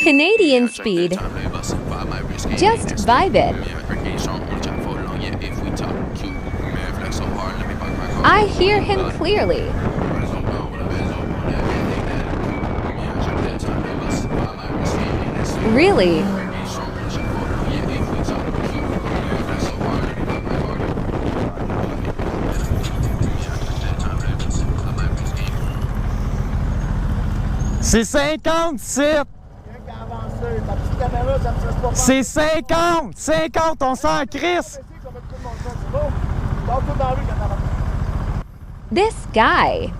Canadian speed. Just vibe it. I hear him clearly. Really? C'est 50, c'est... C'est 50! 50, on s'en crisse! This guy.